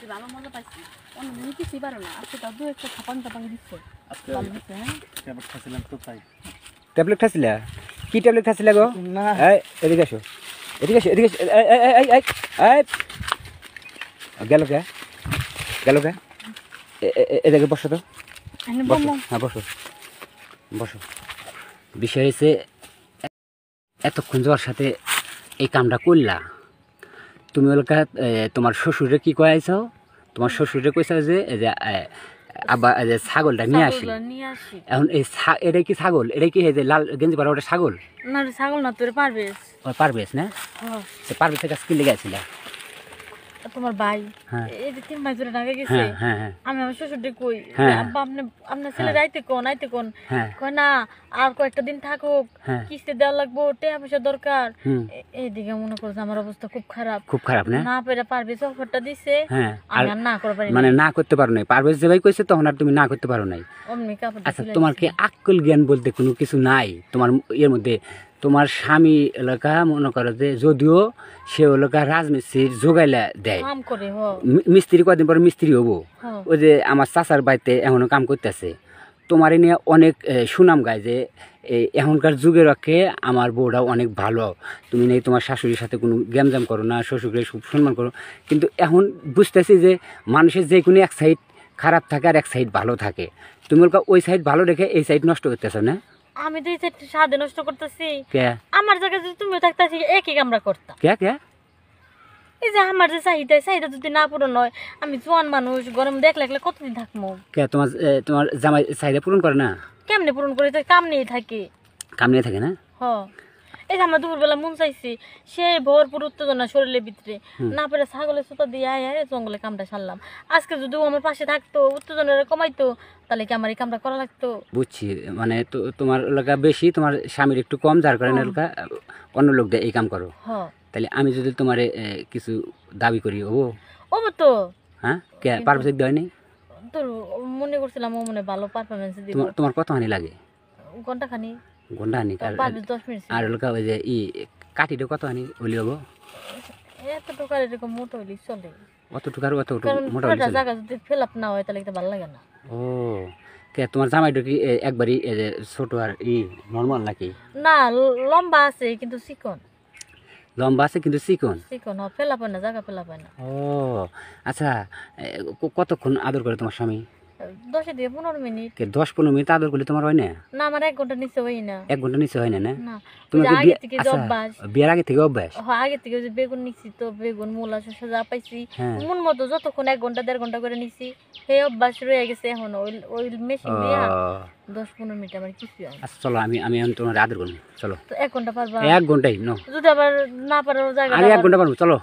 আজকে ভালো মজা পাইছি অন্যদিন কিছুই পারো না আজকে তার দু একটা ছাপান টাপান দিচ্ছে ট্যাবলেট খাইছিলাম তো তাই ট্যাবলেট খাইছিলা কি ট্যাবলেট খাইছিলা গো না এই এদিকে আসো এদিকে আসো এদিকে এই এই এই এই গেল কে এদিকে বসো তো হ্যাঁ বসো বসো বিষয় হয়েছে এতক্ষণ যাওয়ার সাথে এই কামটা করলা তুমি ওলকা তোমার শ্বশুরে কি কয়াইছো তোমার শ্বশুরে কইছো যে আবার ছাগলটা নিয়ে আসি এখন এই এটা কি ছাগল এটা কি যে লাল গেঞ্জি পরা ওটা ছাগল না ছাগল না তোর পারবেশ পারবেশ না সে পারবেশের কাছে কি লেগেছিল তোমার ভাই এই যে 3 মাস ধরে ঢাকা গেছে আমি আমার শ্বশুরকে কই আব্বা আপনার ছেলে রাইতে কোন কয় না আর কয়েকটা দিন থাকুক কিস্তি দেওয়া লাগবো টাকা পয়সা দরকার এইদিকে মনে করছে আমার অবস্থা খুব খারাপ না পেরে পারবে অফারটা দিছে আমি আর না করতে পারি মানে না করতে পারো নাই পারবেশ যে ভাই কইছে তখন আর তুমি না করতে পারো নাই অমনি কাপড় আচ্ছা তোমার কি আকল জ্ঞান বলতে কোনো কিছু নাই তোমার এর মধ্যে তোমার স্বামী এলাকা মনে করো যে যদিও সে এলাকা রাজমিস্ত্রির যোগাইলা দেয় মিস্ত্রি কদিন পরে মিস্ত্রি হবো ওই যে আমার চাচার বাড়িতে এখনো কাম করতেছে তোমার এ নিয়ে অনেক সুনাম গায় যে এখনকার যুগের রক্ষে আমার বউটাও অনেক ভালো তুমি নেই তোমার শাশুড়ির সাথে কোনো গ্যামজাম করো না শ্বশুরকে খুব সম্মান করো কিন্তু এখন বুঝতেছি যে মানুষের যে কোনো এক সাইড খারাপ থাকে আর এক সাইড ভালো থাকে তুমি ওই সাইড ভালো রেখে এই সাইড নষ্ট করতেছো না আমি তো এই সাথে নষ্ট করতেছি আমার জায়গায় যদি তুমি থাকতেছি একই কামরা করতাম এই যে আমার যে চাহিদা যদি না পূরণ হয় আমি জোয়ান মানুষ গরম দেখলে কতদিন থাকবো তোমার জামাই চাহিদা পূরণ করে না কেমনে পূরণ করে কাম নিয়ে থাকে না এই যে আমরা দুপুরবেলা মন চাইছি সে ভরপুর উত্তেজনা শরীরের ভিতরে না পেরে ছাগলের সুতা দিয়ে জঙ্গলে কামটা সারলাম আজকে যদি আমার পাশে থাকতো উত্তেজনা কমাইতো তাহলে কি আমার এই কামটা করা লাগতো বুঝছি মানে তোমার এলাকা বেশি তোমার স্বামীর একটু কম যার কারণে এলাকা অন্য লোক দিয়ে এই কাম করো তাহলে আমি যদি তোমার কিছু দাবি করি ও তো হ্যাঁ কে পারফরমেন্স দেয় নাই তোর মনে করছিলাম ও মনে ভালো পারফরমেন্স দিব তোমার কতখানি লাগে ঘন্টাখানি আর এলাকা ওই যে কাটিটা কতখানি হলি হবো এত টাকার এরকম মোটা হইলে চলে অত টাকার অত মোটা হইলে জায়গা যদি ফিল আপ না হয় তাহলে ভালো লাগে না ও কে তোমার জামাইটা কি একবারই ছোট আর নরমাল নাকি না লম্বা আছে কিন্তু চিকন ফেল আপ না জায়গা ফেল আপ না ও আচ্ছা কতক্ষণ আদর করে তোমার স্বামী 10 থেকে 15 মিনিট 10-15 মিনিট আদর করলে তোমার হয় না না আমার 1 ঘন্টা নিচে হয় না 1 ঘন্টা নিচে হয় না তুমি আগে থেকে অভ্যাস বিয়ের আগে থেকে অভ্যাস আগে থেকে যে বেগুন নিছি তো বেগুন মূলা শসা যা পাইছি মন মতো যতক্ষণ 1 ঘন্টা 1.5 ঘন্টা করে নিছি সেই অভ্যাস রয়ে গেছে এখন ওই মেশিন দিয়া 10-15 মিনিট আমার কিছু হয় আচ্ছা চলো আমি এখন তোমার আদর করব চলো তো 1 ঘন্টা পারবা 1 ঘন্টাই নো যদি আবার না পারো জায়গা আমি 1 ঘন্টা পারবো চলো